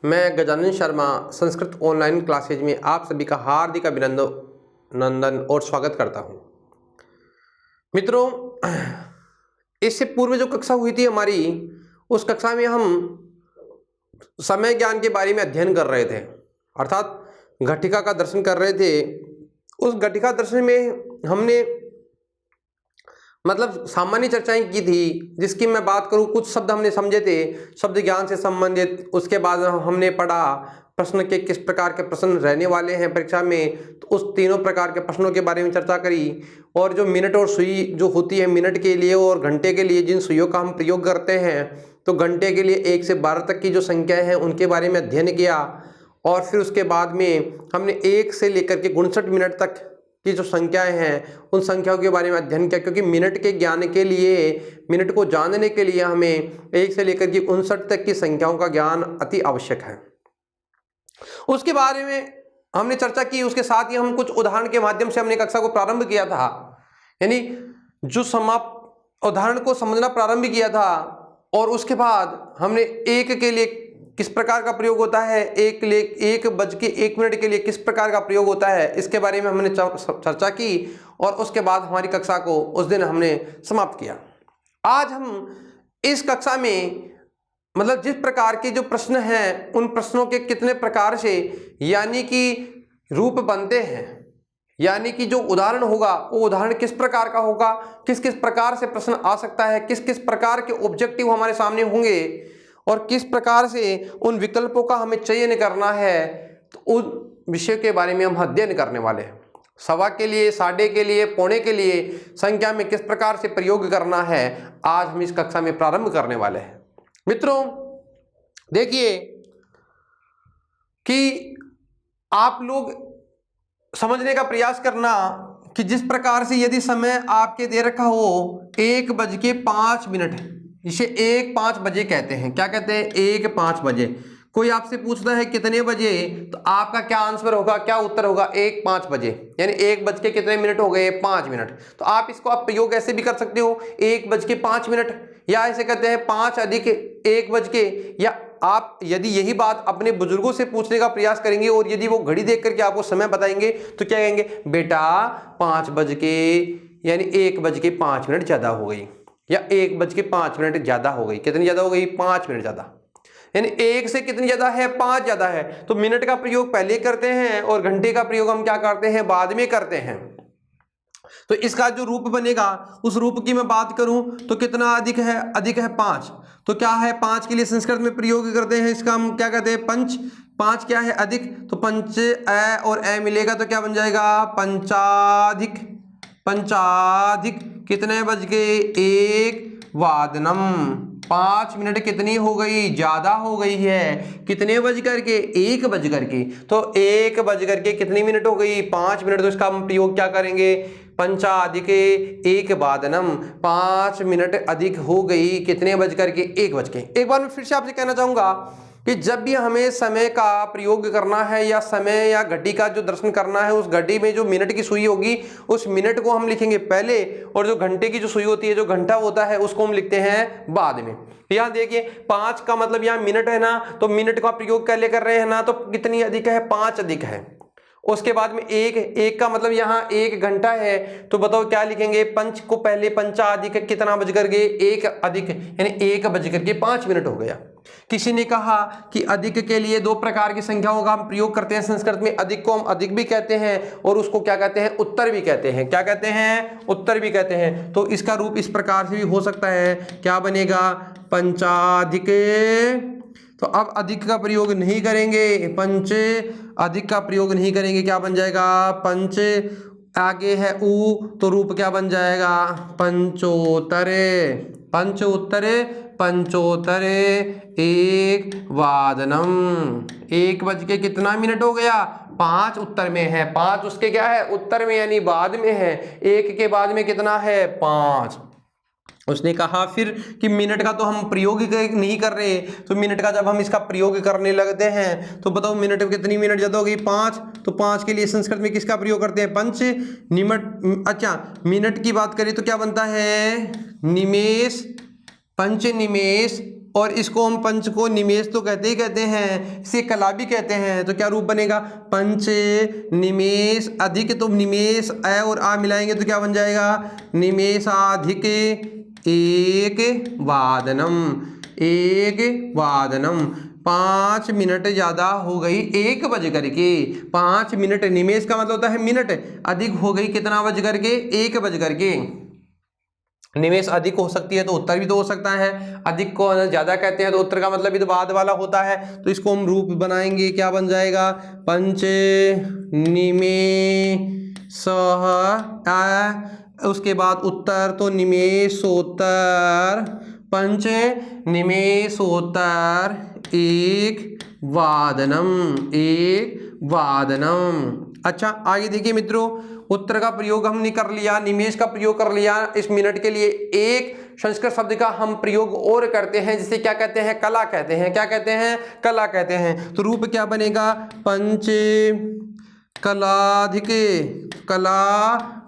मैं Gajanan Sharma Sanskrit online classes में आप सभी का हार्दिक अभिनंदन और स्वागत करता हूं। मित्रों, इससे पूर्व जो कक्षा हुई थी हमारी, उस कक्षा में हम समय ज्ञान के बारे में अध्ययन कर रहे थे, अर्थात घटिका का दर्शन कर रहे थे। उस घटिका दर्शन में हमने सामान्य चर्चाएं की थी, जिसकी मैं बात करूं, कुछ शब्द हमने समझे थे शब्द ज्ञान से संबंधित। उसके बाद हमने पढ़ा प्रश्न के किस प्रकार के प्रश्न रहने वाले हैं परीक्षा में, तो उस तीनों प्रकार के प्रश्नों के बारे में चर्चा करी। और जो मिनट और सुई जो होती है मिनट के लिए और घंटे के लिए, जिन सुइयों का हम प्रयोग करते हैं, तो घंटे के लिए 1 से 12 तक की जो संख्या है उनके बारे में अध्ययन किया। और फिर उसके बाद में हमने 1 से लेकर के 59 मिनट तक की जो संख्याएं हैं उन संख्याओं के बारे में अध्ययन किया, क्योंकि मिनट के ज्ञान के लिए, मिनट को जानने के लिए हमें 1 से लेकर के 59 तक की संख्याओं का ज्ञान अति आवश्यक है। उसके बारे में हमने चर्चा की। उसके साथ ही हम कुछ उदाहरण के माध्यम से हमने कक्षा को प्रारंभ किया था, यानी जो उदाहरण को समझना प्रारंभ किया था। और उसके बाद हमने एक के लिए किस प्रकार का प्रयोग होता है, 1:01 के लिए किस प्रकार का प्रयोग होता है, इसके बारे में हमने चर्चा की। और उसके बाद हमारी कक्षा को उस दिन हमने समाप्त किया। आज हम इस कक्षा में जिस प्रकार के जो प्रश्न हैं उन प्रश्नों के कितने प्रकार से यानी कि रूप बनते हैं, यानी कि जो उदाहरण होगा वो उदाहरण किस प्रकार का होगा, किस किस प्रकार से प्रश्न आ सकता है, किस किस प्रकार के ऑब्जेक्टिव हमारे सामने होंगे और किस प्रकार से उन विकल्पों का हमें चयन करना है, तो उन विषय के बारे में हम अध्ययन करने वाले हैं। सवा के लिए, साढ़े के लिए, पौने के लिए संख्या में किस प्रकार से प्रयोग करना है, आज हम इस कक्षा में प्रारंभ करने वाले हैं। मित्रों, देखिए कि आप लोग समझने का प्रयास करना कि जिस प्रकार से यदि समय आपके दे रखा हो 1:05, इसे 1:05 बजे कहते हैं। क्या कहते हैं? 1:05 बजे। कोई आपसे पूछता है कितने बजे, तो आपका क्या आंसर होगा, क्या उत्तर होगा? 1:05 बजे, यानी 1 बज के कितने मिनट हो गए? 5 मिनट। तो आप इसको प्रयोग ऐसे भी कर सकते हो, 1:05, या ऐसे कहते हैं 5+1 बज के। या आप यदि यही बात अपने बुजुर्गों से पूछने का प्रयास करेंगे और यदि वो घड़ी देख करके आपको समय बताएंगे तो क्या कहेंगे? बेटा 5 बज के, यानी 1:05 ज्यादा हो गई, या 1:05 ज्यादा हो गई। कितनी ज्यादा हो गई? 5 मिनट ज्यादा, यानी 1 से कितनी ज्यादा है? 5 ज्यादा है। तो मिनट का प्रयोग पहले करते हैं और घंटे का प्रयोग हम क्या करते हैं? बाद में करते हैं। तो इसका जो रूप बनेगा, उस रूप की मैं बात करूं तो कितना अधिक है? अधिक है 5। तो क्या है? 5 के लिए संस्कृत में प्रयोग करते हैं, इसका हम क्या कहते हैं? पंच। 5 क्या है? अधिक। तो पंच ए और ए मिलेगा तो क्या बन जाएगा? पंचाधिक। पंचाधिक कितने बज गए? 1:00 5 मिनट कितनी हो गई? ज्यादा हो गई है। कितने बज करके? 1 बज करके। तो 1 बज करके कितनी मिनट हो गई? 5 मिनट। तो इसका हम प्रयोग क्या करेंगे? पंचाधिक 1:00 5 मिनट अधिक हो गई। कितने बज करके? 1 बज के। एक बार मैं फिर से आपसे कहना चाहूंगा कि जब भी हमें समय का प्रयोग करना है या समय या घड़ी का जो दर्शन करना है, उस घड़ी में जो मिनट की सुई होगी उस मिनट को हम लिखेंगे पहले, और जो घंटे की जो सुई होती है, जो घंटा होता है, उसको हम लिखते हैं बाद में। यहाँ देखिए 5 का मतलब यहाँ मिनट है ना, तो मिनट का प्रयोग पहले कर रहे हैं ना, तो कितनी अधिक है? 5 अधिक है। उसके बाद में एक का मतलब यहाँ 1 घंटा है, तो बताओ क्या लिखेंगे? पंच को पहले, पंचाधिक कितना बज करके? 1 अधिक, यानी 1 बज करके 5 मिनट हो गया। किसी ने कहा कि अधिक के लिए 2 प्रकार की संख्याओं का हम प्रयोग करते हैं संस्कृत में। अधिक को हम अधिक भी कहते हैं और उसको क्या कहते हैं? उत्तर भी कहते हैं। क्या कहते हैं? उत्तर भी कहते हैं। तो इसका रूप इस प्रकार से भी हो सकता है। क्या बनेगा? पंचाधिक। तो अब अधिक का प्रयोग नहीं करेंगे, पंच अधिक का प्रयोग नहीं करेंगे। क्या बन जाएगा? पंच, आगे है ऊ, तो रूप क्या बन जाएगा? पंचोत्तरे। पंचोत्तरे, पंचोत्तरे 1:00 1 बज के कितना मिनट हो गया? 5 उत्तर में है। 5 उसके क्या है? उत्तर में, यानी बाद में है। 1 के बाद में कितना है? 5। उसने कहा फिर कि मिनट का तो हम प्रयोग नहीं कर रहे, तो मिनट का जब हम इसका प्रयोग करने लगते हैं तो बताओ मिनट कितनी मिनट ज्यादा हो गई? 5। तो 5 के लिए संस्कृत में किसका प्रयोग करते हैं? पंच निमट। अच्छा, मिनट की बात करें तो क्या बनता है? निमेष। पंच निमेष और इसको हम पंच को निमेष तो कहते ही कहते हैं, इसे कला भी कहते हैं। तो क्या रूप बनेगा, पंच निमेष अधिक, तो निमेष अ और आ मिलाएंगे तो क्या बन जाएगा, निमेषाधिक एक वादनम, एक वादनम। 5 मिनट ज़्यादा हो गई 1 बज करके, 5 मिनट, निमेष का मतलब होता है मिनट, अधिक हो गई कितना बज करके, 1 बज करके। निमेष अधिक हो सकती है तो उत्तर भी तो हो सकता है, अधिक को ज़्यादा कहते हैं तो उत्तर का मतलब भी तो बाद वाला होता है। तो इसको हम रूप बनाएंगे, क्या बन जाएगा, पंच निमेष उसके बाद उत्तर तो निमेषोत्तर, पंच निमेषोत्तर एक वादनम, एक वादनम। अच्छा आगे देखिए मित्रों, उत्तर का प्रयोग हमने कर लिया, निमेष का प्रयोग कर लिया। इस मिनट के लिए एक संस्कृत शब्द का हम प्रयोग और करते हैं जिसे क्या कहते हैं, कला कहते हैं। क्या कहते हैं, कला कहते हैं। तो रूप क्या बनेगा, पंच कलाधिके, कला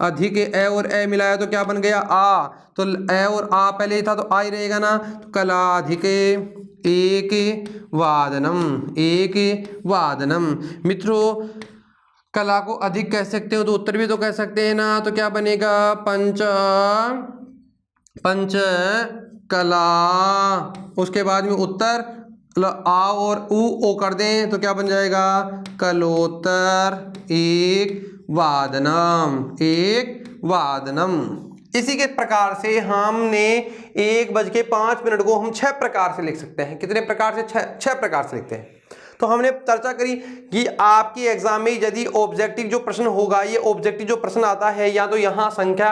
अधिक ए और ए मिलाया तो क्या बन गया, आ। तो ए और आ पहले ही था तो आ ही रहेगा ना। तो कलाधिके एक वादनम, एक वादनम। मित्रों कला को अधिक कह सकते हो तो उत्तर भी तो कह सकते हैं ना। तो क्या बनेगा, पंच, पंच कला, उसके बाद में उत्तर आ और ओ कर दें तो क्या बन जाएगा, कलोत्तर एक वादनम, एक वादनम। इसी के प्रकार से हमने 1:05 को हम 6 प्रकार से लिख सकते हैं। कितने प्रकार से, 6 प्रकार से लिखते हैं। तो हमने चर्चा करी कि आपकी एग्जाम में यदि ऑब्जेक्टिव जो प्रश्न होगा, ये ऑब्जेक्टिव जो प्रश्न आता है या तो यहाँ संख्या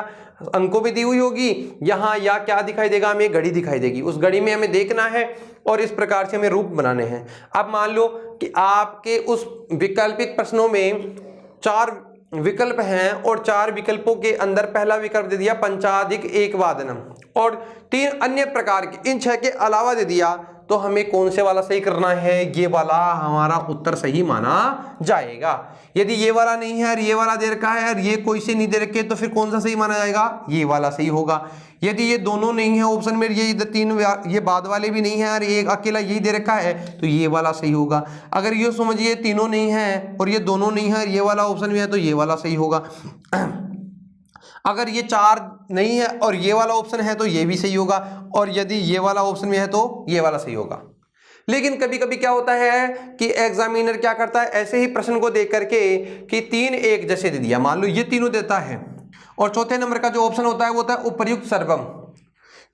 अंकों में दी हुई होगी, यहाँ या क्या दिखाई देगा, हमें घड़ी दिखाई देगी, उस घड़ी में हमें देखना है और इस प्रकार से हमें रूप बनाने हैं। अब मान लो कि आपके उस वैकल्पिक प्रश्नों में 4 विकल्प हैं और 4 विकल्पों के अंदर पहला विकल्प दे दिया पंचाधिक एक वादनम और 3 अन्य प्रकार के, इन 6 के अलावा दे दिया, तो हमें कौन से वाला सही करना है, ये वाला हमारा उत्तर सही माना जाएगा। यदि ये वाला नहीं है और ये वाला दे रखा है और ये कोई से नहीं दे रखे तो फिर कौन सा सही माना जाएगा, ये वाला सही होगा। यदि ये दोनों नहीं है ऑप्शन में, ये इधर 3 ये बाद वाले भी नहीं है और एक अकेला यही दे रखा है तो ये वाला सही होगा। अगर ये समझिए तीनों नहीं है और ये दोनों नहीं है और ये वाला ऑप्शन में है तो ये वाला सही होगा। अगर ये 4 नहीं है और ये वाला ऑप्शन है तो ये भी सही होगा, और यदि ये वाला ऑप्शन में है तो ये वाला सही होगा। लेकिन कभी कभी क्या होता है कि एग्जामिनर क्या करता है, ऐसे ही प्रश्न को देख करके कि 3 एक जैसे दे दिया, मान लो ये तीनों देता है और चौथे नंबर का जो ऑप्शन होता है वो होता है उपर्युक्त सर्वम,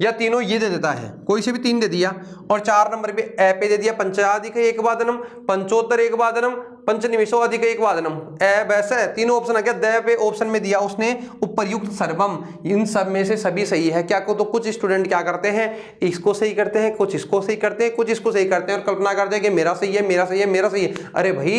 या तीनों ये दे देता है, कोई से भी 3 दे दिया और 4 नंबर पे ए पे दे दिया पंचाधिक एक वादनम, पंचोत्तर एक वादनम, पंचनिमेषो अधिक एक वादनम। ए वैसे तीनों ऑप्शन आ गया, द पे ऑप्शन में दिया उसने उपर्युक्त सर्वम। इन सब में से सभी सही है। क्या को तो कुछ स्टूडेंट क्या करते हैं, इसको सही करते हैं, कुछ इसको सही करते हैं, कुछ इसको सही करते हैं और कल्पना करते हैं कि मेरा सही है, मेरा सही है, मेरा सही है। अरे भाई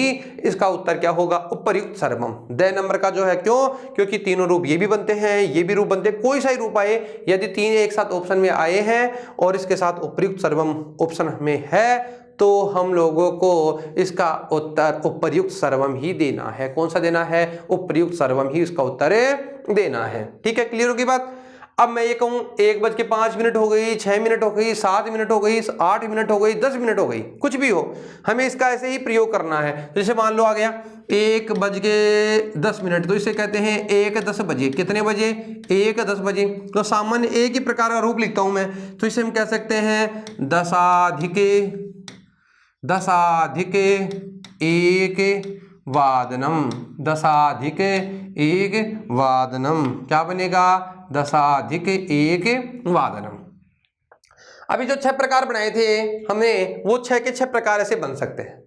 इसका उत्तर क्या होगा, उपर्युक्त सर्वम, द नंबर का जो है। क्यों, क्योंकि तीनों रूप ये भी बनते हैं, ये भी रूप बनते हैं, कोई सा ही रूप आए, यदि 3 एक साथ ऑप्शन में आए हैं और इसके साथ उपर्युक्त सर्वम ऑप्शन में है तो हम लोगों को इसका उत्तर उपर्युक्त सर्वम ही देना है। कौन सा देना है, उपर्युक्त सर्वम ही इसका उत्तर देना है। ठीक है, क्लियर होगी बात। अब मैं ये कहूं 1:05 हो गई, 6 मिनट हो गई, 7 मिनट हो गई, 8 मिनट हो गई, 10 मिनट हो गई, कुछ भी हो, हमें इसका ऐसे ही प्रयोग करना है। जैसे मान लो आ गया 1:10, तो इसे कहते हैं 1:10 बजे। कितने बजे, 1:10 बजे। तो सामान्य एक ही प्रकार का रूप लिखता हूं मैं, तो इसे हम कह सकते हैं दशाधिक एक वादनम, दशाधिक एक वादनम। क्या बनेगा, दशाधिक एक वादनम। अभी जो 6 प्रकार बनाए थे हमने, वो 6 के 6 प्रकार ऐसे बन सकते हैं।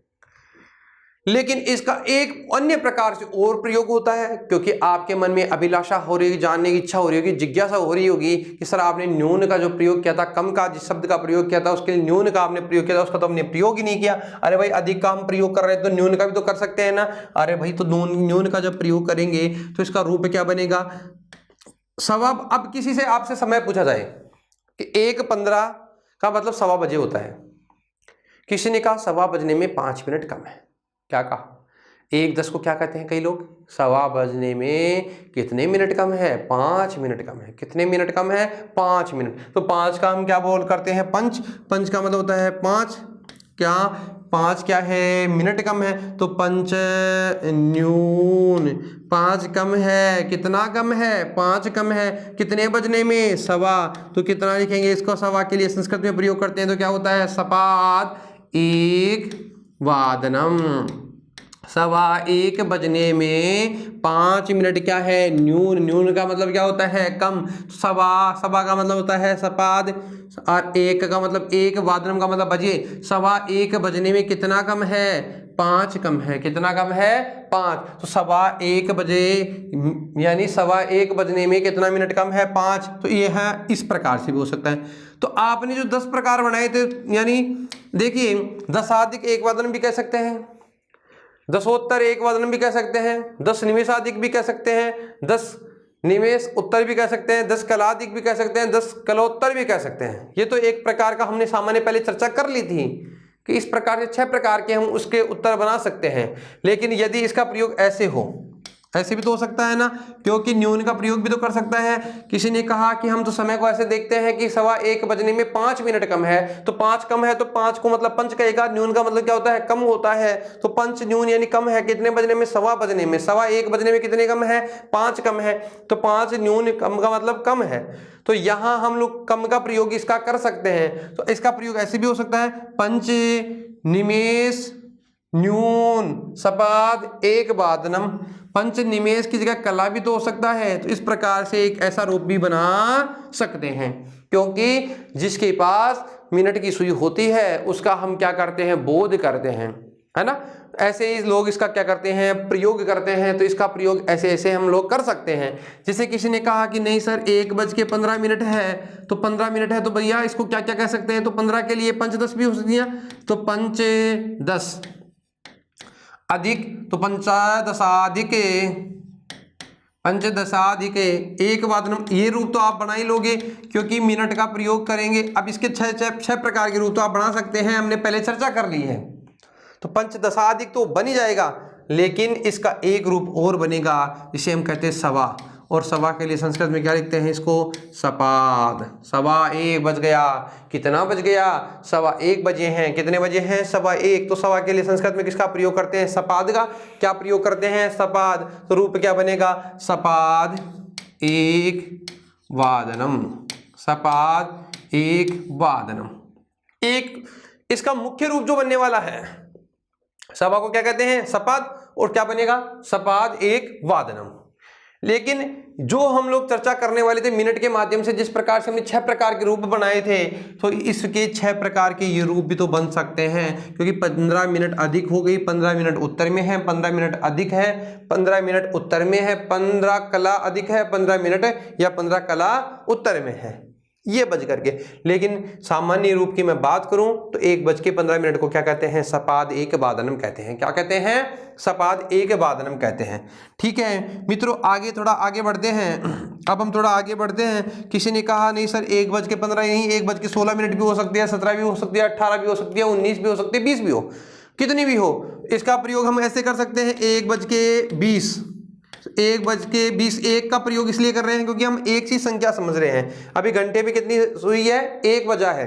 लेकिन इसका एक अन्य प्रकार से और प्रयोग होता है, क्योंकि आपके मन में अभिलाषा हो रही होगी, जानने की इच्छा हो रही होगी, जिज्ञासा हो रही होगी कि सर आपने न्यून का जो प्रयोग किया था, कम का जिस शब्द का प्रयोग किया था उसके लिए न्यून का आपने प्रयोग किया था, उसका तो हमने प्रयोग ही नहीं किया। अरे भाई अधिक का हम प्रयोग कर रहे हैं तो न्यून का भी तो कर सकते हैं ना। अरे भाई तो न्यून का जब प्रयोग करेंगे तो इसका रूप क्या बनेगा, सवा। अब किसी से आपसे समय पूछा जाए कि 1:15 का मतलब 1:15 बजे होता है, किसी ने कहा 1:15 बजने में 5 मिनट कम है, क्या कहा, 1:10 को क्या कहते हैं कई लोग, सवा बजने में कितने मिनट कम है, 5 मिनट कम है। कितने मिनट कम है, 5 मिनट। तो 5 का हम क्या बोल करते हैं, पंच। पंच का मतलब होता है 5, क्या 5 क्या है, मिनट कम है, तो पंच न्यून। 5 कम है, कितना कम है, 5 कम है। कितने बजने में, सवा। तो कितना लिखेंगे इसको, सवा के लिए संस्कृत में प्रयोग करते हैं तो क्या होता है, सपाद 1 वादनम। सवा 1 बजने में 5 मिनट क्या है, न्यून। न्यून का मतलब क्या होता है, कम। सवा का मतलब होता है सपाद, और 1 का मतलब 1, वादनम का मतलब बजे। सवा 1 बजने में कितना कम है, 5 कम है। कितना कम है, 5। तो सवा 1 बजे यानी सवा 1 बजने में कितना मिनट कम है, 5। तो ये है, इस प्रकार से भी हो सकता है। तो आपने जो 10 प्रकार बनाए थे, यानी देखिए 10 1 वादनम भी कह सकते हैं, 10 1 वादनम भी कह सकते हैं, 10 निमेषाधिक भी कह सकते हैं, 10 निमेष उत्तर भी कह सकते हैं, 10 कलाधिक भी कह सकते हैं, 10 कलोत्तर भी कह सकते हैं। ये तो एक प्रकार का हमने सामान्य पहले चर्चा कर ली थी कि इस प्रकार से 6 प्रकार के हम उसके उत्तर बना सकते हैं। लेकिन यदि इसका प्रयोग ऐसे हो, ऐसे भी तो हो सकता है ना, क्योंकि न्यून का प्रयोग भी तो कर सकता है। किसी ने कहा कि हम तो समय को ऐसे देखते हैं कि सवा 1 बजने में 5 मिनट कम है, तो 5 कम है तो 5 को मतलब पंच कहेगा। न्यून का मतलब क्या होता है, कम होता है, तो पंच न्यून यानी कम है। कितने बजने में, सवा बजने में। सवा 1 बजने में कितने कम है, 5 कम है, तो 5 न्यून कम का मतलब कम है। तो यहां हम लोग कम का प्रयोग इसका कर सकते हैं। तो इसका प्रयोग ऐसे भी हो सकता है, पंच निमेष न्यून सपाद 1 वादनम। पंच निमेष की जगह कला भी तो हो सकता है। तो इस प्रकार से एक ऐसा रूप भी बना सकते हैं, क्योंकि जिसके पास मिनट की सुई होती है उसका हम क्या करते हैं, बोध करते हैं, है ना। ऐसे ही लोग इसका क्या करते हैं, प्रयोग करते हैं। तो इसका प्रयोग ऐसे ऐसे हम लोग कर सकते हैं। जैसे किसी ने कहा कि नहीं सर 1:15 है, तो 15 मिनट है, तो भैया इसको क्या क्या कह सकते हैं, तो 15 के लिए पंच 10 भी हो सकती है, तो पंच 10 अधिक, तो पंचदशाधिक 1 वादनम। ये रूप तो आप बना ही लोगे क्योंकि मिनट का प्रयोग करेंगे। अब इसके 6 प्रकार के रूप तो आप बना सकते हैं, हमने पहले चर्चा कर ली है। तो पंचदशाधिक तो बन ही जाएगा, लेकिन इसका एक रूप और बनेगा जिसे हम कहते हैं सवा। और सवा के लिए संस्कृत में क्या लिखते हैं इसको, सपाद। सवा 1 बज गया, कितना बज गया, सवा 1 बजे हैं। कितने बजे हैं, सवा 1। तो सवा के लिए संस्कृत में किसका प्रयोग करते हैं, सपाद का। क्या प्रयोग करते हैं, सपाद। तो रूप क्या बनेगा, सपाद 1 वादनम। सपाद 1 वादनम। एक इसका मुख्य रूप जो बनने वाला है, सवा को क्या कहते हैं, सपाद, और क्या बनेगा, सपाद 1 वादनम। लेकिन जो हम लोग चर्चा करने वाले थे मिनट के माध्यम से, जिस प्रकार से हमने 6 प्रकार के रूप बनाए थे, तो इसके 6 प्रकार के ये रूप भी तो बन सकते हैं। क्योंकि 15 मिनट अधिक हो गई, 15 मिनट उत्तर में है, 15 मिनट अधिक है, 15 मिनट उत्तर में है, 15 कला अधिक है, 15 मिनट या 15 कला उत्तर में है, ये बज करके। लेकिन सामान्य रूप की मैं बात करूं तो 1:15 को क्या कहते हैं, सपाद 1 वादनम कहते हैं। क्या कहते हैं, सपाद 1 वादनम कहते हैं। ठीक है मित्रों, आगे थोड़ा आगे बढ़ते हैं। अब हम थोड़ा आगे बढ़ते हैं। किसी ने कहा नहीं सर 1:15 नहीं, 1:16 भी हो सकती है, 17 भी हो सकती है, 18 भी हो सकती है, 19 भी हो सकती है, 20 भी हो, कितनी भी हो। इसका प्रयोग हम ऐसे कर सकते हैं, 1:20 1:20। 1 का प्रयोग इसलिए कर रहे हैं क्योंकि हम एक सी संख्या समझ रहे हैं। अभी घंटे में कितनी सुई है, 1 बजा है।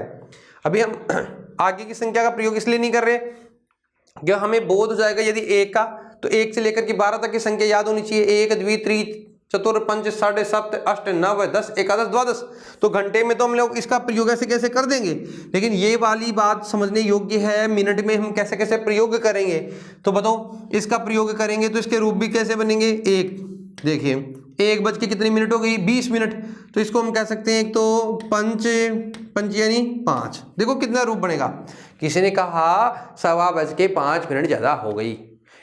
अभी हम आगे की संख्या का प्रयोग इसलिए नहीं कर रहे कि हमें बोध हो जाएगा यदि 1 का, तो 1 से लेकर के 12 तक की संख्या याद होनी चाहिए। 1 2 3 4 5 6 7 8 9 10 11 12। तो घंटे में तो हम लोग इसका प्रयोग ऐसे कैसे कर देंगे, लेकिन ये वाली बात समझने योग्य है, मिनट में हम कैसे कैसे प्रयोग करेंगे। तो बताओ, इसका प्रयोग करेंगे तो इसके रूप भी कैसे बनेंगे। 1 देखिए 1 बज के कितनी मिनट हो गई, 20 मिनट। तो इसको हम कह सकते हैं एक तो पंच यानी 5। देखो कितना रूप बनेगा। किसी ने कहा 1:15 ज़्यादा हो गई,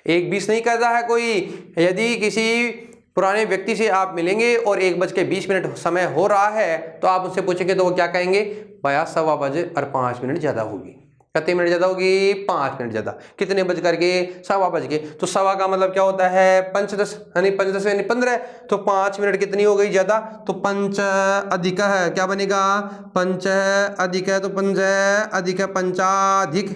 1:20 नहीं कहता है कोई। यदि किसी पुराने व्यक्ति से आप मिलेंगे और 1:20 समय हो रहा है, तो आप उससे पूछेंगे तो वो क्या कहेंगे, भैया 1:15 ज़्यादा होगी। कितने मिनट ज़्यादा होगी, 5 मिनट ज़्यादा। कितने बज करके, 1:15 बज के। तो सवा का मतलब क्या होता है, पंचदश यानी 5 यानी 15। तो 5 मिनट कितनी हो गई ज़्यादा, तो पंच अधिक है, क्या बनेगा, पंच अधिक है, तो पंच अधिक है, पंचाधिक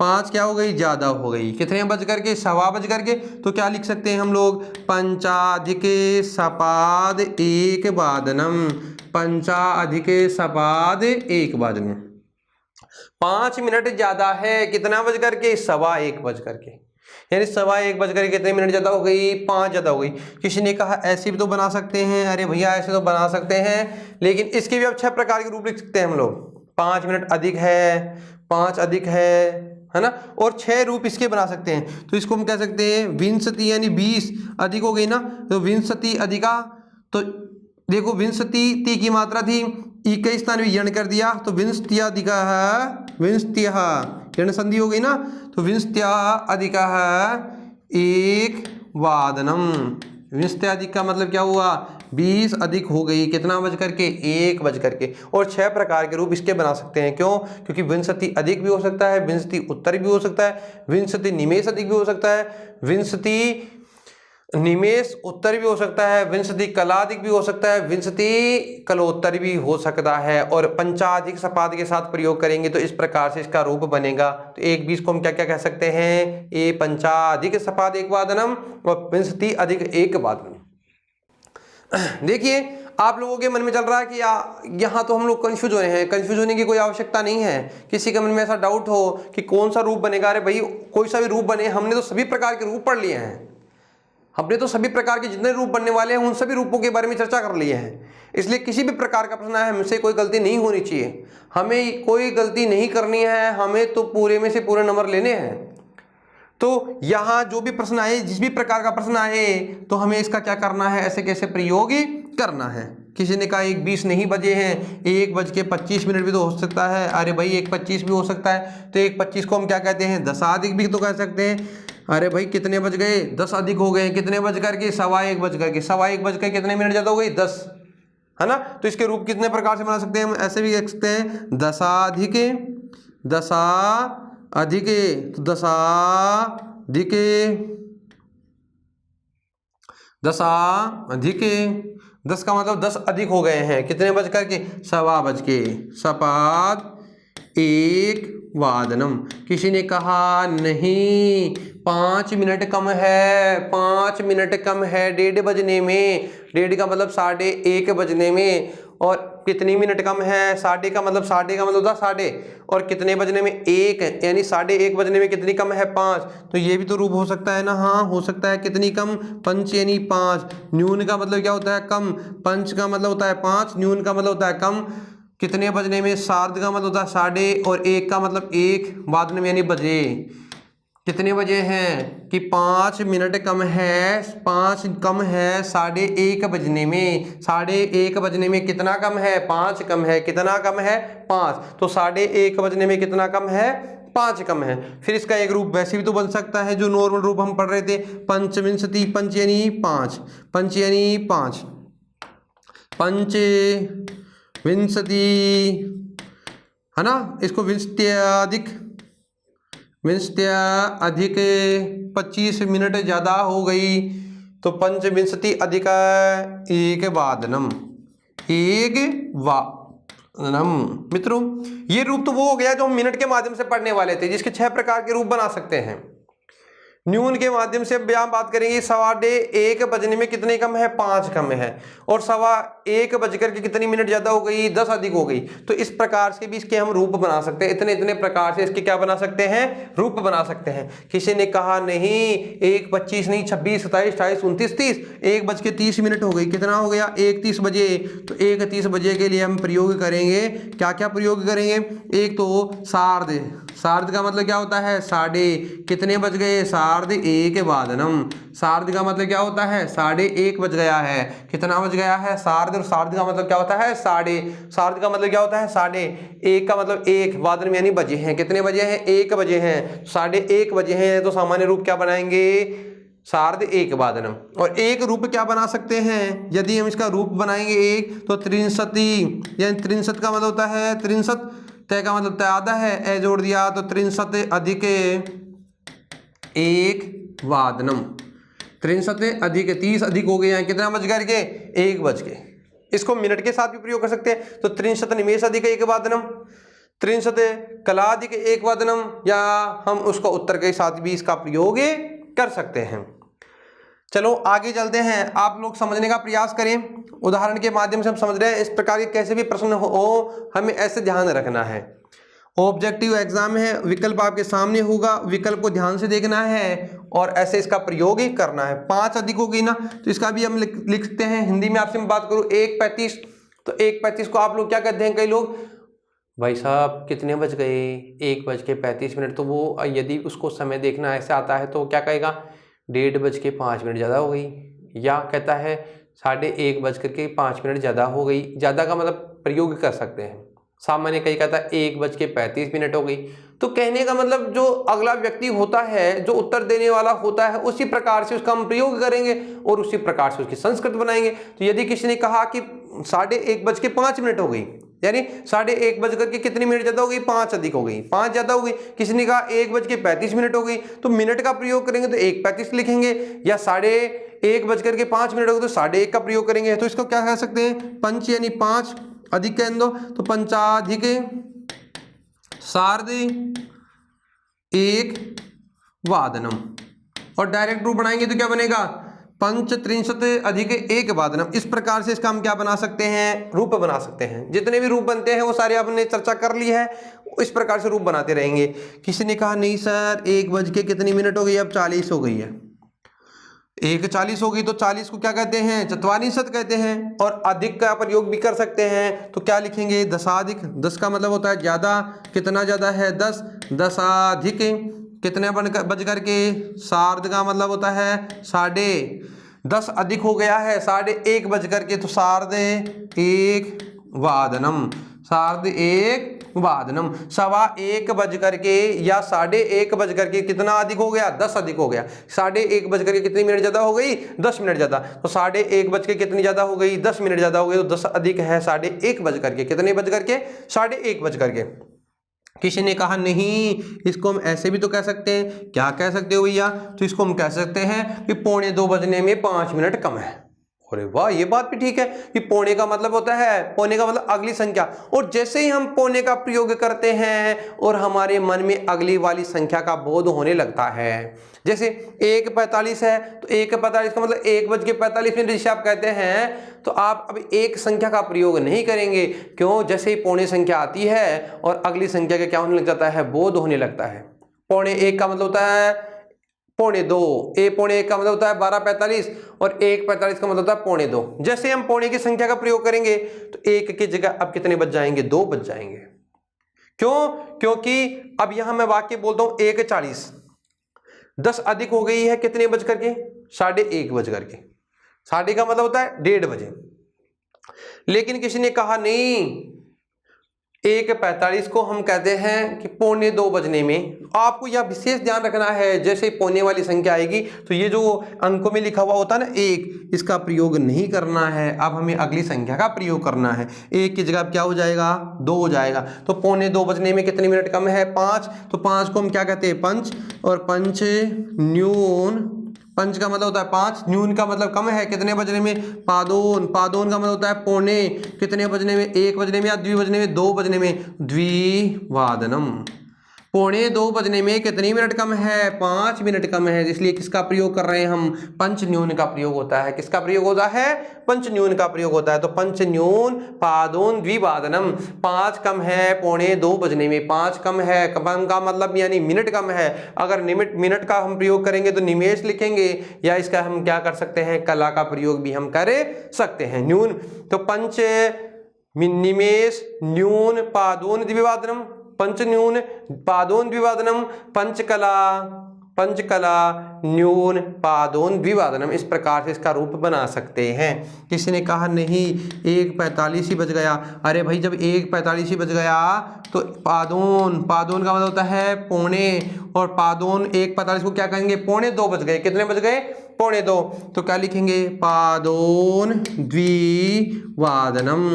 5 क्या हो गई, ज़्यादा हो गई। कितने बज करके, सवा बज करके। तो क्या लिख सकते हैं हम लोग, पंचाधिके सपाद एक वादनम, पंचाधिके सपाद एक वादनम। 5 मिनट ज़्यादा है, कितना बज करके, सवा एक बज करके, यानी सवा एक बज करके कितने मिनट ज़्यादा हो गई, 5 ज़्यादा हो गई। किसी ने कहा ऐसे भी तो बना सकते हैं, अरे भैया ऐसे तो बना सकते हैं, लेकिन इसके भी अब 6 प्रकार के रूप लिख सकते हैं हम लोग। 5 मिनट अधिक है, 5 अधिक है ना, और 6 रूप इसके बना सकते हैं। तो इसको हम कह सकते हैं विंशति, यानी 20 अधिक हो गई ना, तो विंशति अधिका। तो देखो विंशति ती की मात्रा थी, ई के स्थान में यण कर दिया, तो विंशतिया अधिका है, विंशतिया यण संधि हो गई ना, तो विंशत्या अधिका है एक वादनम। विंशत्या अधिक का मतलब क्या हुआ, 20 अधिक हो गई, कितना बज करके, 1 बज करके। और 6 प्रकार के रूप इसके बना सकते हैं। क्यों, क्योंकि विंशति अधिक भी हो सकता है, विंशति उत्तर भी हो सकता है, विंशति निमेष अधिक भी हो सकता है, विंशति निमेष उत्तर भी हो सकता है, विंशति कलाधिक भी हो सकता है, विंशति कलोत्तर भी हो सकता है। और पंचाधिक सपाद के साथ प्रयोग करेंगे तो इस प्रकार से इसका रूप बनेगा। तो 1 20 को हम क्या क्या कह सकते हैं, ए पंचाधिक सपाद एक वादनम और विंशति अधिक एक वादनम। देखिए आप लोगों के मन में चल रहा है कि यहाँ तो हम लोग कंफ्यूज हो रहे हैं। कंफ्यूज होने की कोई आवश्यकता नहीं है। किसी के मन में ऐसा डाउट हो कि कौन सा रूप बनेगा, अरे भाई कोई सा भी रूप बने, हमने तो सभी प्रकार के रूप पढ़ लिए हैं, हमने तो सभी प्रकार के जितने रूप बनने वाले हैं उन सभी रूपों के बारे में चर्चा कर लिए हैं। इसलिए किसी भी प्रकार का प्रश्न है, हमसे कोई गलती नहीं होनी चाहिए, हमें कोई गलती नहीं करनी है, हमें तो पूरे में से पूरे नंबर लेने हैं। तो यहाँ जो भी प्रश्न आए, जिस भी प्रकार का प्रश्न आए, तो हमें इसका क्या करना है, ऐसे कैसे प्रयोग करना है। किसी ने कहा 1:20 नहीं बजे हैं, 1:25 भी तो हो सकता है, अरे भाई 1:25 भी हो सकता है। तो 1:25 को हम क्या कहते हैं, 10 अधिक भी तो कह सकते हैं। अरे भाई कितने बज गए, 10 अधिक हो गए, कितने बज करके, सवा एक बज करके, सवा एक बज करके कितने मिनट ज़्यादा हो गई, 10, है ना। तो इसके रूप कितने प्रकार से बना सकते हैं, हम ऐसे भी लिख सकते हैं, दशाधिके, दशाधिके, तो दशाधिके, दशाधिके, 10 का मतलब 10 अधिक हो गए हैं, कितने बज करके, सवा बज के, सपाद एक वादनम। किसी ने कहा नहीं 5 मिनट कम है, 5 मिनट कम है 1:30 बजने में, 1:30 का मतलब 1:30 बजने में, और कितनी मिनट कम है, 1:30 का मतलब 1:30 का मतलब 10 साढ़े, और कितने बजने में, 1, यानी 1:30 बजने में कितनी कम है, 5। तो ये भी तो रूप हो सकता है ना, हाँ हो सकता है। कितनी कम, पंच यानी 5, न्यून का मतलब क्या होता है, कम, पंच का मतलब होता है 5, न्यून का मतलब होता है कम। कितने बजने में, सार्ध का मतलब होता है 1:30, और 1 का मतलब 1, बाद में यानी बजे। कितने बजे हैं कि 5 मिनट कम है, 5 कम है 1:30 बजने में, 1:30 बजने में कितना कम है, 5 कम है, कितना कम है, 5। तो 1:30 बजने में कितना कम है, 5 कम है। फिर इसका एक रूप वैसे भी तो बन सकता है, जो नॉर्मल रूप हम पढ़ रहे थे, पंचविंशति, पंच यानी 5, पंच यानी 5, पंचविंशति, है ना। इसको विंशत्याधिक, विंशत्या अधिक 25 मिनट ज़्यादा हो गई, तो पंचविंशति अधिक एक वादनम, एक वादनम। मित्रों ये रूप तो वो हो गया जो हम मिनट के माध्यम से पढ़ने वाले थे, जिसके 6 प्रकार के रूप बना सकते हैं। न्यून के माध्यम से अब हम बात करेंगे, 1:15 बजने में कितने कम है, 5 कम है, और 1:15 बजकर के कितनी मिनट ज्यादा हो गई, 10 अधिक हो गई। तो इस प्रकार से भी इसके हम रूप बना सकते हैं, इतने इतने प्रकार से इसके क्या बना सकते हैं, रूप बना सकते हैं। किसी ने कहा नहीं 1:25 नहीं, 26, 27, 28, 29, 30, 1:30 हो गई, कितना हो गया, 1:30 बजे। तो 1:30 बजे के लिए हम प्रयोग करेंगे, क्या क्या प्रयोग करेंगे, एक तो सार्ध, सार्ध का मतलब क्या होता है, साढ़े, कितने बज गए, 1:30 वादनम। सार्ध का मतलब क्या होता है, 1:30 बज गया है, कितना बज गया है, सार्ध, और सार्ध का मतलब क्या होता है, साढ़े, सार्ध का मतलब क्या होता है, 1:30 का मतलब 1, वादनम यानी बजे हैं, कितने बजे हैं, 1 बजे हैं, 1:30 बजे हैं। तो सामान्य रूप क्या बनाएंगे, सार्ध एक वादनम। और एक रूप क्या बना सकते हैं, यदि हम इसका रूप बनाएंगे एक, तो त्रिंशति, यानी 63 का मतलब होता है 63, तय का मतलब तय आधा है, ए जोड़ दिया तो 63 अधिक एक वादनम, 63 अधिक 30 अधिक हो गए हैं, कितना बज करके, 1 बज के। इसको मिनट के साथ भी प्रयोग कर सकते हैं, तो 63 निमेष अधिक एक वादनम, त्रिंशत कलाधिक एक वादनम, या हम उसको उत्तर के साथ भी इसका प्रयोग कर सकते हैं। चलो आगे चलते हैं, आप लोग समझने का प्रयास करें, उदाहरण के माध्यम से हम समझ रहे हैं। इस प्रकार के कैसे भी प्रश्न हो हमें ऐसे ध्यान रखना है। ऑब्जेक्टिव एग्जाम है, विकल्प आपके सामने होगा, विकल्प को ध्यान से देखना है और ऐसे इसका प्रयोग ही करना है। 5 अधिक होगी ना, तो इसका भी हम लिख सकते हैं। हिंदी में आपसे मैं बात करूं 1:35, तो 1:35 को आप लोग क्या कहते हैं, कई लोग भाई साहब कितने बज गए, 1:35। तो वो यदि उसको समय देखना ऐसे आता है तो क्या कहेगा, 1:05 ज़्यादा हो गई, या कहता है 1:30 ज़्यादा हो गई। ज़्यादा का मतलब प्रयोग कर सकते हैं। सामान्य कहीं कहता है 1:35 हो गई। तो कहने का मतलब जो अगला व्यक्ति होता है, जो उत्तर देने वाला होता है, उसी प्रकार से उसका हम प्रयोग करेंगे और उसी प्रकार से उसकी संस्कृत बनाएंगे। तो यदि किसी ने कहा कि 1:05 हो गई, यानी 1:30 कितनी मिनट ज्यादा हो गई, 5 अधिक हो गई, 5 ज्यादा हो गई। किसी ने कहा 1:35 हो गई, तो मिनट का प्रयोग करेंगे तो 1:35 लिखेंगे, या 1:05 हो गई तो 1:30 का प्रयोग करेंगे। तो इसको क्या कह सकते हैं, पंच यानी 5 अधिक कह दो तो पंचाधिक सार्ध एक वादनम, और डायरेक्ट रूप बनाएंगे तो क्या बनेगा, पंचत्रिंशत अधिक एक वादनम। इस प्रकार से इसका हम क्या बना सकते हैं, रूप बना सकते हैं। जितने भी रूप बनते हैं वो सारे आपने चर्चा कर ली है, इस प्रकार से रूप बनाते रहेंगे। किसी ने कहा नहीं सर 1:00 हो गई, अब 40 हो गई है, 1:40 हो गई, तो 40 को क्या कहते हैं, चत्वारिंशत कहते हैं। और अधिक का प्रयोग भी कर सकते हैं, तो क्या लिखेंगे, दशाधिक। 10 का मतलब होता है ज्यादा, कितना ज्यादा है 10, दशाधिक कितने बज करके, सार्ध का मतलब होता है 10:30 अधिक हो गया है 1:30 बज करके, तो सार्ध एक वादनम, सार्ध एक वादनम। 1:15 बज करके या 1:30 बज करके कितना अधिक हो गया, 10 अधिक हो गया। 1:30 बज करके कितनी मिनट ज्यादा हो गई, 10 मिनट ज्यादा। तो 1:30 बज के कितनी ज्यादा हो गई, 10 मिनट ज्यादा हो गई, तो 10 अधिक है 1:30 बज करके, कितने बज करके, 1:30 बज करके। किसी ने कहा नहीं, इसको हम ऐसे भी तो कह सकते हैं, क्या कह सकते हो भैया, तो इसको हम कह सकते हैं कि 1:45 बजने में 5 मिनट कम है। अरे वाह, ये बात भी ठीक है कि पौने का मतलब होता है, पौने का मतलब अगली संख्या, और जैसे ही हम पौने का प्रयोग करते हैं और हमारे मन में अगली वाली संख्या का बोध होने लगता है। जैसे 1:45 है, तो 1:45 का मतलब 1:45 जिसे आप कहते हैं, तो आप अब एक संख्या का प्रयोग नहीं करेंगे। क्यों, जैसे ही पौने संख्या आती है और अगली संख्या का क्या होने लग जाता है, बोध होने लगता है। 1:45 का मतलब होता है 1:45, 1:45 का मतलब होता है 12:45, और 1:45 का मतलब होता है 1:45। जैसे हम पौने की संख्या का प्रयोग करेंगे तो 1 की जगह अब कितने बच जाएंगे, 2 बच जाएंगे। क्यों, क्योंकि अब यहां मैं वाक्य बोलता हूं 1:40, 10 अधिक हो गई है कितने बज करके, 1:30 बज करके। 1:30 का मतलब होता है 1:30 बजे। लेकिन किसी ने कहा नहीं, 1:45 को हम कहते हैं कि 1:45 बजने में। आपको यह विशेष ध्यान रखना है, जैसे पौने वाली संख्या आएगी तो ये जो अंकों में लिखा हुआ होता है ना 1, इसका प्रयोग नहीं करना है। अब हमें अगली संख्या का प्रयोग करना है। 1 की जगह क्या हो जाएगा, 2 हो जाएगा। तो 1:45 बजने में कितने मिनट कम है, 5। तो 5 को हम क्या कहते हैं, पंच, और पंच न्यून, पंच का मतलब होता है 5, न्यून का मतलब कम है, कितने बजने में, पादोन, पादोन का मतलब होता है पौने, कितने बजने में, 1 बजने में, या द्वि बजने में, 2 बजने में, द्विवादनम। 1:45 बजने में कितनी मिनट कम है, 5 मिनट कम है। इसलिए किसका प्रयोग कर रहे हैं हम, पंच न्यून का प्रयोग होता है। किसका प्रयोग होता है, पंच न्यून का प्रयोग होता है। तो पंच न्यून पादोन द्विवादनम, 5 कम है 1:45 बजने में, 5 कम है, कम का मतलब यानी मिनट कम है। अगर मिनट का हम प्रयोग करेंगे तो निमेष लिखेंगे, या इसका हम क्या कर सकते हैं, कला का प्रयोग भी हम कर सकते हैं, न्यून। तो पंच निमेष न्यून पादोन द्विवादनम, पंच न्यून पादोन द्विवादनम, पंचकला, पंचकला न्यून पादोन द्विवादनम। इस प्रकार से इसका रूप बना सकते हैं। किसी ने कहा नहीं, 1:45 ही बज गया। अरे भाई, जब 1:45 ही बज गया तो पादोन, पादोन का मतलब होता है पौने, और पादोन 1:45 को क्या कहेंगे, 1:45 बज गए, कितने बज गए, 1:45। तो क्या लिखेंगे, पादोन द्विवादनम,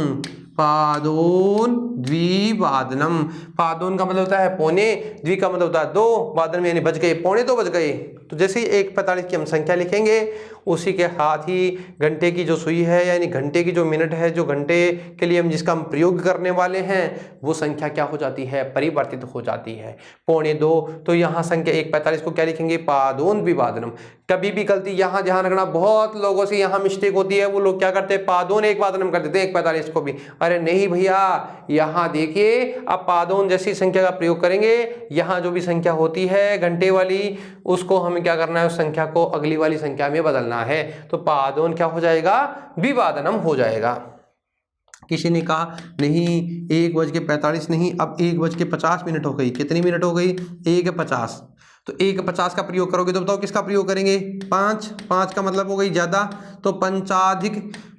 पादोन द्विवादनम। पादोन का मतलब होता है पौने, द्वि का मतलब होता है 2, वादन में यानी बज गए, 1:45 बज गए। तो जैसे ही 1:45 की हम संख्या लिखेंगे उसी के साथ ही घंटे की जो सुई है यानी घंटे की जो मिनट है, जो घंटे के लिए हम जिसका हम प्रयोग करने वाले हैं वो संख्या क्या हो जाती है, परिवर्तित हो जाती है। 2.25 तो यहाँ संख्या 1.45 को क्या लिखेंगे, पादोन विभाजनम। कभी भी गलती यहाँ ध्यान रखना, बहुत लोगों से यहाँ मिस्टेक होती है, वो लोग क्या करते हैं पादोन एक वादनम कर देते हैं 1.45 को भी। अरे नहीं भैया, यहाँ देखिए अब पादोन जैसी संख्या का प्रयोग करेंगे, यहाँ जो भी संख्या होती है घंटे वाली उसको हमें क्या करना है, उस संख्या को अगली वाली संख्या में बदलना है। तो पादोन क्या हो जाएगा, विवादनम हो जाएगा। किसी ने कहा नहीं 1:45 नहीं, अब 1:50 हो गई। कितनी मिनट हो गई, 1:50। तो 1:50 का प्रयोग करोगे तो बताओ किसका प्रयोग करेंगे, 5 का मतलब हो गई ज्यादा, तो पंचाधिक,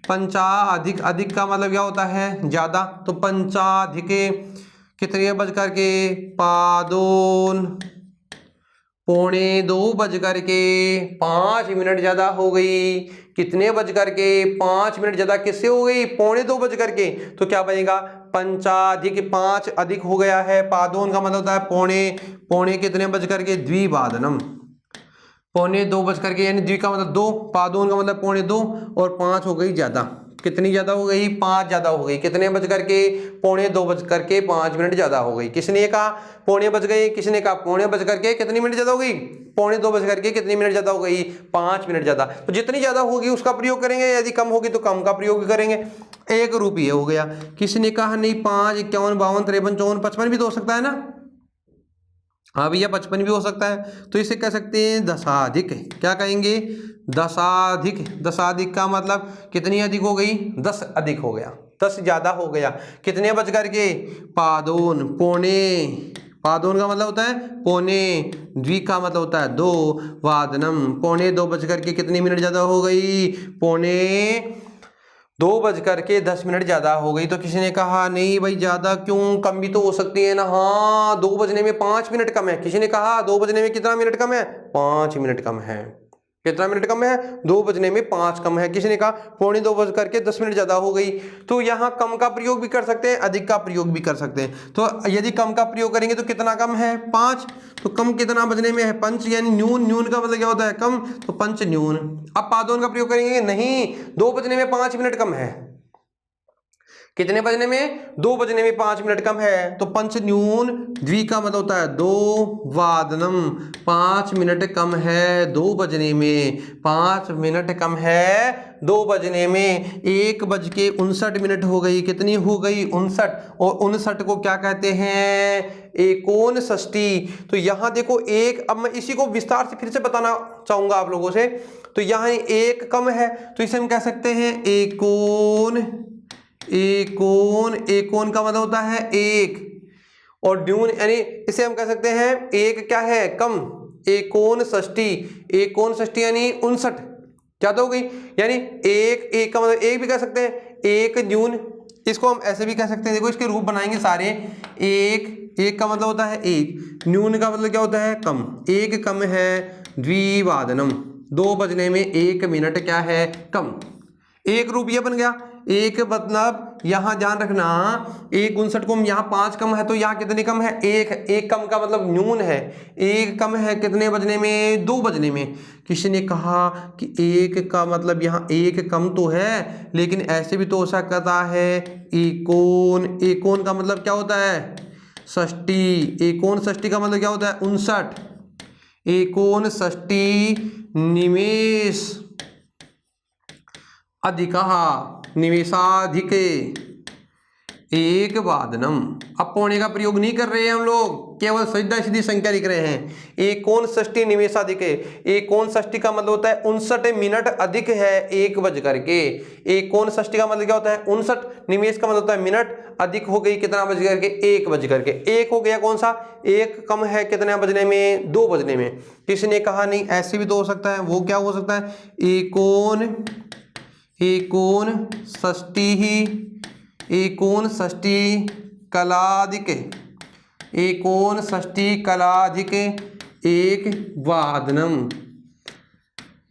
पंचाधिक अधिक का मतलब क्या होता है, ज्यादा। तो पंचाधिक कितने बज करके, पादोन 2:45 ज्यादा हो गई। कितने बज करके, 5 मिनट ज्यादा किससे हो गई, 2:45 बज करके। तो क्या बनेगा, पंचाधिक 5 अधिक हो गया है, पादोन का मतलब होता है पौने कितने बज करके, द्विवादनम। 2:45 बज करके यानी द्वि का मतलब 2, पादोन का मतलब 2:45 और 5 हो गई ज्यादा। कितनी ज्यादा हो गई, 5 ज्यादा हो गई। कितने बज करके, 2:45 बज करके 5 मिनट ज्यादा हो गई। किसने कहा 2:45 बज गए, किसने कहा 2:45 बज करके कितनी मिनट ज्यादा हो गई, 2:45 बज करके कितनी मिनट ज्यादा हो गई, 5 मिनट ज्यादा। तो जितनी ज्यादा होगी उसका प्रयोग करेंगे, यदि कम होगी तो कम का प्रयोग भी करेंगे। 1 रुपये हो गया। किसने कहा नहीं 5, 51, 52, 53, 54, 55 भी तो हो सकता है ना। हाँ भैया 55 भी हो सकता है। तो इसे कह सकते हैं दशाधिक। क्या कहेंगे, दशाधिक। दशाधिक का मतलब कितनी अधिक हो गई, 10 अधिक हो गया, 10 ज्यादा हो गया। कितने बज करके, पादोन पौने, पादोन का मतलब होता है पौने, द्वि का मतलब होता है 2, वादनम 2:45 बज करके कितनी मिनट ज्यादा हो गई, 2:45 बज करके 10 मिनट ज्यादा हो गई। तो किसी ने कहा नहीं भाई ज्यादा क्यों, कम भी तो हो सकती है ना। हाँ 2 बजने में 5 मिनट कम है। किसी ने कहा 2 बजने में कितना मिनट कम है, 5 मिनट कम है। कितना मिनट कम है, 2 बजने में 5 कम है। किसी ने कहा 2:45 बज करके 10 मिनट ज्यादा हो गई। तो यहाँ कम का प्रयोग भी कर सकते हैं, अधिक का प्रयोग भी कर सकते हैं। तो यदि कम का प्रयोग करेंगे तो कितना कम है, 5। तो कम कितना बजने में है, पंच यानी न्यून। न्यून का मतलब क्या होता है, कम, तो पंच न्यून। अब पादोन का प्रयोग करेंगे, नहीं 2 बजने में 5 मिनट कम है। कितने बजने में, 2 बजने में 5 मिनट कम है। तो पंच न्यून, द्वि का मतलब होता है 2, वादनम 5 मिनट कम है 2 बजने में, 5 मिनट कम है 2 बजने में। 1:59 हो गई। कितनी हो गई, 59। और 59 को क्या कहते हैं, एकोनषष्टि। तो यहाँ देखो एक, अब मैं इसी को विस्तार से फिर से बताना चाहूंगा आप लोगों से। तो यहाँ एक कम है तो इसे हम कह सकते हैं एकोन। एकोन, एकोन का मतलब होता है 1, और ड्यून यानी इसे हम कह सकते हैं एक क्या है, कम, एकोनषष्टि। एकोनषष्टि यानी 59 ज्यादा हो गई, यानी एक का मतलब एक भी कह सकते हैं, 1 ड्यून। इसको हम ऐसे भी कह सकते हैं, देखो इसके रूप बनाएंगे सारे। एक का मतलब होता है 1, न्यून का मतलब क्या होता है, कम। 1 कम है, द्विवादनम 2 बजने में 1 मिनट क्या है, कम। एक रूप ये बन गया। एक मतलब यहां ध्यान रखना, 1:59 को हम यहाँ 5 कम है तो यहाँ कितने कम है, 1। 1 कम का मतलब न्यून है। 1 कम है कितने बजने में, 2 बजने में। किसी ने कहा कि 1 का मतलब यहाँ 1 कम तो है, लेकिन ऐसे भी तो हो सकता है एकोन। एकोन का मतलब क्या होता है, षष्ठी। एकोनषष्ठी का मतलब क्या होता है, 59। एकोनषष्ठी निमेष अधिकः, निमेषाधिके 1 वादनम। अब पौने का प्रयोग नहीं कर रहे हैं हम लोग, केवल सीधा सीधी संख्या लिख रहे हैं। एकोनषष्ठी निमेषाधिके। एकोनषष्ठी का मतलब होता है 59 मिनट अधिक है 1 बज करके। एकोनषष्ठी का मतलब क्या होता है, 59। निमेष का मतलब होता है मिनट, अधिक हो गई कितना बज करके, 1 बज करके। 1 हो गया कौन सा, 1 कम है कितने बजने में, 2 बजने में। किसी ने कहा नहीं ऐसे भी तो हो सकता है, वो क्या हो सकता है, एकोनषष्ठी ही, एकोनषष्ठी कलाधिक, एकोनषष्ठी कलाधिक 1 वादनम।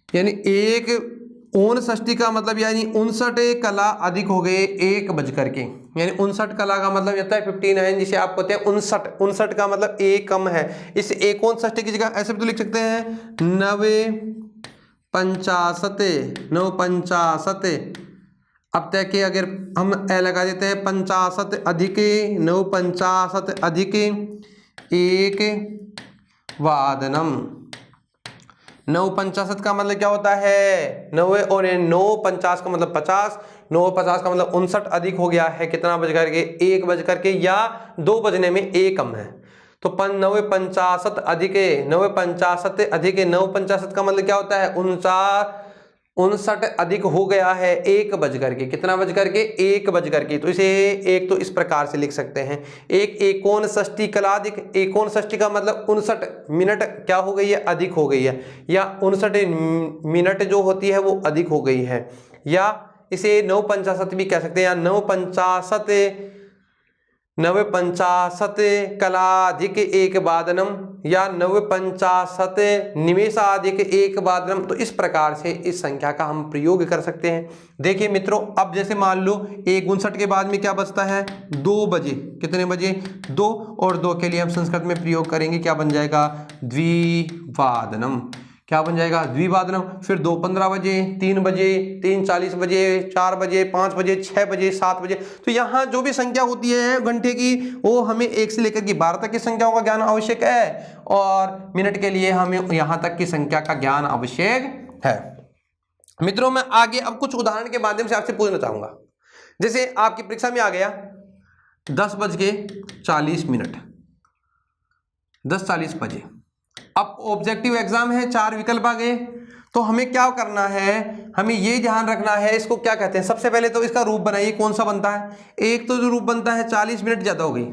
यानी 1:59 का मतलब यानी 59 कला अधिक हो गए 1 बज करके। यानी 59 कला का मतलब होता है 59, जिसे आप कहते हैं 59। 59 का मतलब 1 कम है। इस 1:59 की जगह ऐसे भी तो लिख सकते हैं 90 पंचाशत, 9 पंचाशत। अब तय के अगर हम ए लगा देते हैं 50 अधिक 9 50 अधिक 1 वादनम। 9 50 का मतलब क्या होता है 9 और 9 50 का मतलब 50, 9 50 का मतलब 59 अधिक हो गया है कितना बज करके 1 बज करके या 2 बजने में 1 कम है। तो 9 50 अधिक 9 50 अधिक 9 50 का मतलब क्या होता है 59 अधिक हो गया है 1 बज करके कितना बज करके 1 बज करके। तो इसे एक तो इस प्रकार से लिख सकते हैं एक एकोन षष्ठी कलाधिक। एकोन षष्ठी का मतलब 59 मिनट क्या हो गई है अधिक हो गई है, या 59 मिनट जो होती है वो अधिक हो गई है, या इसे 9 50 भी कह सकते हैं, या 9 50 9 50 कलाधिक 1 वादनम, या 9 50 निमेषाधिक 1 वादनम। तो इस प्रकार से इस संख्या का हम प्रयोग कर सकते हैं। देखिए मित्रों, अब जैसे मान लो 1 के बाद में क्या बचता है 2 बजे, कितने बजे 2, और 2 के लिए हम संस्कृत में प्रयोग करेंगे, क्या बन जाएगा द्विवादनम। क्या बन जाएगा द्विवादनम। फिर 2:15 बजे, 3 बजे, 3:40 बजे, 4 बजे, 5 बजे, 6 बजे, 7 बजे। तो यहाँ जो भी संख्या होती है घंटे की वो हमें 1 से लेकर के 12 तक की संख्याओं का ज्ञान आवश्यक है, और मिनट के लिए हमें यहाँ तक की संख्या का ज्ञान आवश्यक है। मित्रों, मैं आगे अब कुछ उदाहरण के माध्यम से आपसे पूछना चाहूंगा। जैसे आपकी परीक्षा में आ गया 10:40, 10:40 बजे। अब ऑब्जेक्टिव एग्जाम है, 4 विकल्प आ गए, तो हमें क्या करना है, हमें ये ध्यान रखना है, इसको क्या कहते हैं। सबसे पहले तो इसका रूप बनाइए, कौन सा बनता है। एक तो जो रूप बनता है 40 मिनट ज्यादा हो गई,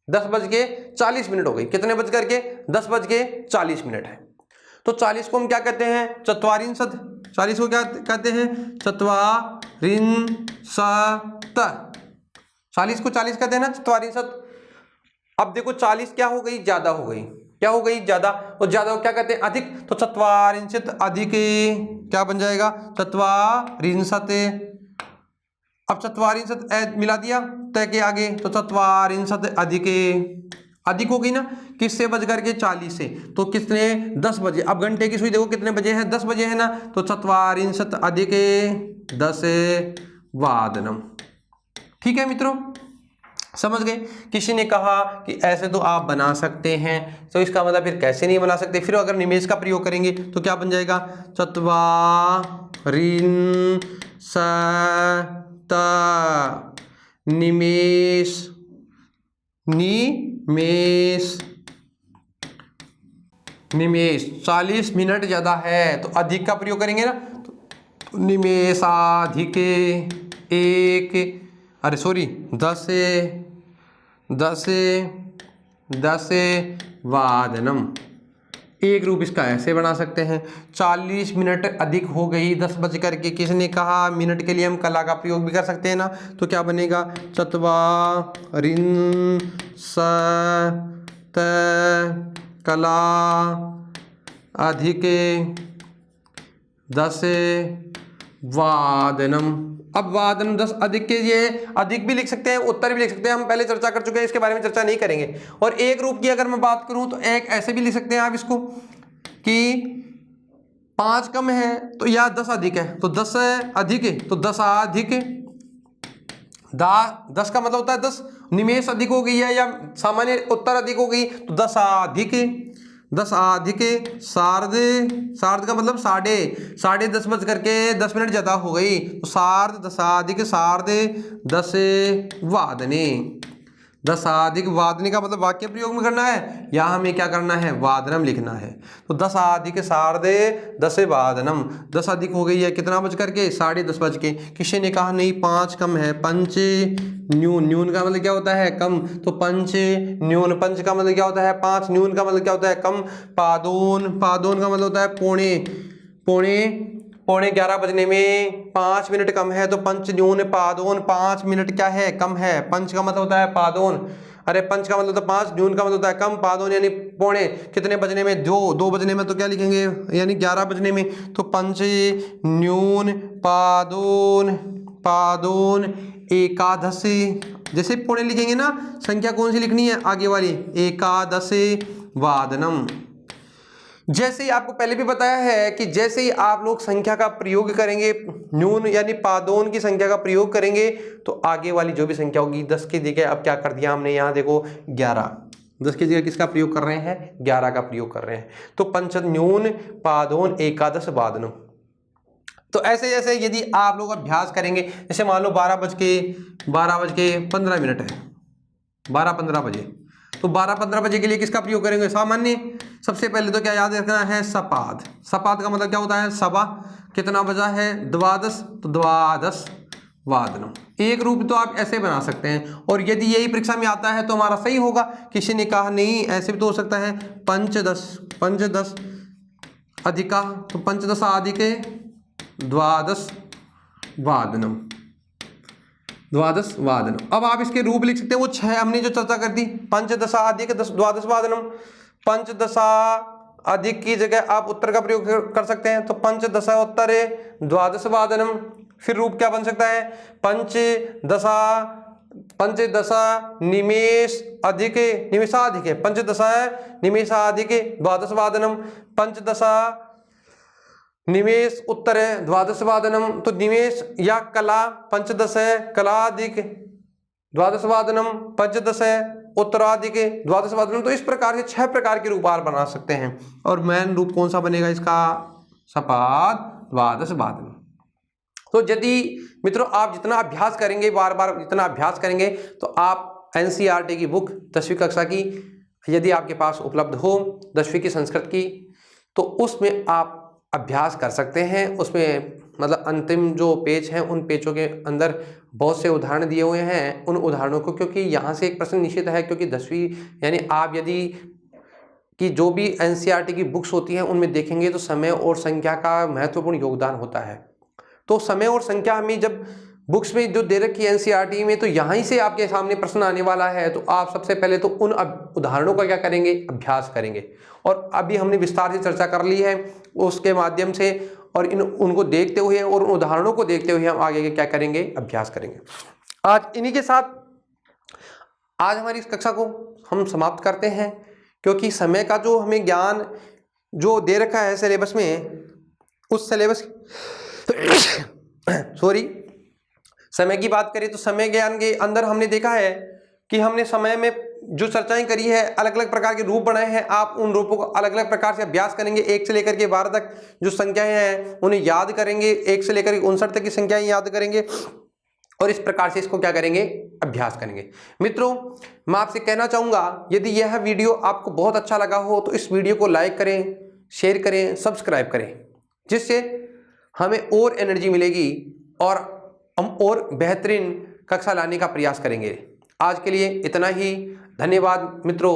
10:40 हो गई, कितने बज करके 10:40 है। तो 40 को हम क्या कहते हैं चत्वारिंशत। 40 को क्या कहते हैं चत्वारिंशत। 40 को 40 कहते हैं ना चत्वारिंशत। अब देखो 40 क्या हो गई ज्यादा हो गई, क्या हो गई ज्यादा, और ज्यादा क्या कहते हैं अधिक। तो चत्वारिंशत अधिक क्या बन जाएगा चत्वारिंशत। अब चत्वारिंशत मिला दिया तय के आगे, तो चत्वारिंशत अधिक अधिक हो गई ना, किससे बज करके 40 से। तो कितने 10 बजे। अब घंटे की सुई देखो कितने बजे है 10 बजे है ना, तो चत्वारिंशत अधिक 10 वादनम। ठीक है मित्रों, समझ गए। किसी ने कहा कि ऐसे तो आप बना सकते हैं, तो इसका मतलब फिर कैसे नहीं बना सकते। फिर अगर निमेष का प्रयोग करेंगे तो क्या बन जाएगा चत्वारिंशत निमेष निमेष निमेष 40 मिनट ज्यादा है तो अधिक का प्रयोग करेंगे ना, तो निमेषाधिक 10 वादनम। एक रूप इसका ऐसे बना सकते हैं 40 मिनट अधिक हो गई 10 बज करके। किसने कहा मिनट के लिए हम कला का प्रयोग भी कर सकते हैं ना, तो क्या बनेगा चत्वारिंशत कला अधिक 10 वादनम। अब वादनम 10 अधिक के लिए अधिक भी लिख सकते हैं, उत्तर भी लिख सकते हैं, हम पहले चर्चा कर चुके हैं, इसके बारे में चर्चा नहीं करेंगे। और एक रूप की अगर मैं बात करूं तो एक ऐसे भी लिख सकते हैं आप इसको कि 5 कम है तो या 10 अधिक है, तो 10 अधिक है तो 10 अधिक 10 का मतलब होता है 10। निमेष अधिक हो गई है या सामान्य उत्तर अधिक हो गई तो 10 अधिक सार्ध। सार्ध का मतलब साढ़े 10 बज करके 10 मिनट ज्यादा हो गई, तो सार्ध 10 अधिक सार्ध 10 वादने। 10 अधिक वादने का मतलब वाक्य प्रयोग में करना है, यहाँ हमें क्या करना है वादनम लिखना है। तो 10 अधिक सार्ध 10 वादनम। 10 अधिक हो गई है कितना बज करके 10:30 बज के। किसी ने कहा नहीं 5 कम है, पंच न्यून। न्यून का मतलब क्या होता है कम, तो पंच न्यून। पंच का मतलब क्या होता है 5, न्यून का मतलब क्या होता है कम। पादोन का मतलब होता है पौने 11 बजने में 5 मिनट कम है, तो पंच न्यून पादोन 5 मिनट क्या है कम है। पंच का मतलब होता है पादोन, अरे पंच का मतलब होता है 5, न्यून का मतलब होता है कम, पादोन यानी पौने कितने बजने में 2 बजने में, तो क्या लिखेंगे यानी 11 बजने में। तो पंच न्यून पादोन एकादशी। जैसे पौने लिखेंगे ना, संख्या कौन सी लिखनी है आगे वाली, एकादशी वादनम। जैसे ही आपको पहले भी बताया है कि जैसे ही आप लोग संख्या का प्रयोग करेंगे, न्यून यानी पादोन की संख्या का प्रयोग करेंगे, तो आगे वाली जो भी संख्या होगी 10 की जगह अब क्या कर दिया हमने, यहाँ देखो 11, 10 की जगह किसका प्रयोग कर रहे हैं, 11 का प्रयोग कर रहे हैं। तो पंच न्यून पादोन एकादश वादनम। तो ऐसे जैसे यदि आप लोग अभ्यास करेंगे, जैसे मान लो 12:15 है, 12:15 बजे, तो 12:15 बजे के लिए किसका प्रयोग करेंगे, सामान्य। सबसे पहले तो क्या याद रखना है, सपाद। सपाद का मतलब क्या होता है, सबा। कितना बजा है, द्वादश, तो द्वादश वादनम। एक रूप तो आप ऐसे बना सकते हैं, और यदि यही परीक्षा में आता है तो हमारा सही होगा। किसी ने कहा नहीं ऐसे भी तो हो सकता है, पंचदश, पंचदश अधिका, तो पंचदश अधिके द्वादश वादनम, द्वादश वादनम। अब आप इसके रूप लिख सकते हैं, वो 6 हमने जो चर्चा कर दी, पंचदशा अधिक द्वादश वादनम। पंचदशा अधिक की जगह आप उत्तर का प्रयोग कर सकते हैं, तो पंचदशा उत्तर द्वादश वादनम। फिर रूप क्या बन सकता है, पंचदशा निमेष अधिक, निमेषाधिक, पंचदशा निमेषाधिक द्वादश वादनम। पंचदशा निमेष उत्तर है द्वादश वादनम, तो निमेष या कला, पंचदश है कलाधिक द्वादश वादनम, पंचदश है उत्तराधिक द्वादश वादनम। तो इस प्रकार से 6 प्रकार के रूप आप बना सकते हैं। और मेन रूप कौन सा बनेगा इसका, सपाद द्वादश वादनम। तो यदि मित्रों आप जितना अभ्यास करेंगे, बार बार जितना अभ्यास करेंगे, तो आप एनसीईआरटी की बुक 10वीं कक्षा की यदि आपके पास उपलब्ध हो, 10वीं की संस्कृत की, तो उसमें आप अभ्यास कर सकते हैं। उसमें मतलब अंतिम जो पेज हैं, उन पेजों के अंदर बहुत से उदाहरण दिए हुए हैं। उन उदाहरणों को, क्योंकि यहाँ से एक प्रश्न निश्चित है, क्योंकि 10वीं यानी आप यदि कि जो भी एनसीईआरटी की बुक्स होती हैं उनमें देखेंगे तो समय और संख्या का महत्वपूर्ण योगदान होता है। तो समय और संख्या हमें जब बुक्स में जो दे रखी है एनसीईआरटी में, तो यहाँ ही से आपके सामने प्रश्न आने वाला है। तो आप सबसे पहले तो उन उदाहरणों का क्या करेंगे, अभ्यास करेंगे। और अभी हमने विस्तार से चर्चा कर ली है उसके माध्यम से, और उनको देखते हुए और उन उदाहरणों को देखते हुए हम आगे के क्या करेंगे, अभ्यास करेंगे। आज इन्हीं के साथ आज हमारी इस कक्षा को हम समाप्त करते हैं, क्योंकि समय का जो हमें ज्ञान जो दे रखा है सिलेबस में, उस सिलेबस समय की बात करें तो समय ज्ञान के अंदर हमने देखा है कि हमने समय में जो चर्चाएं करी है, अलग अलग प्रकार के रूप बनाए हैं। आप उन रूपों को अलग अलग प्रकार से अभ्यास करेंगे। 1 से लेकर के 12 तक जो संख्याएं हैं उन्हें याद करेंगे, 1 से लेकर के 59 तक की संख्याएं याद करेंगे, और इस प्रकार से इसको क्या करेंगे, अभ्यास करेंगे। मित्रों मैं आपसे कहना चाहूँगा, यदि यह वीडियो आपको बहुत अच्छा लगा हो तो इस वीडियो को लाइक करें, शेयर करें, सब्सक्राइब करें, जिससे हमें और एनर्जी मिलेगी और हम और बेहतरीन कक्षा लाने का प्रयास करेंगे। आज के लिए इतना ही। धन्यवाद मित्रों।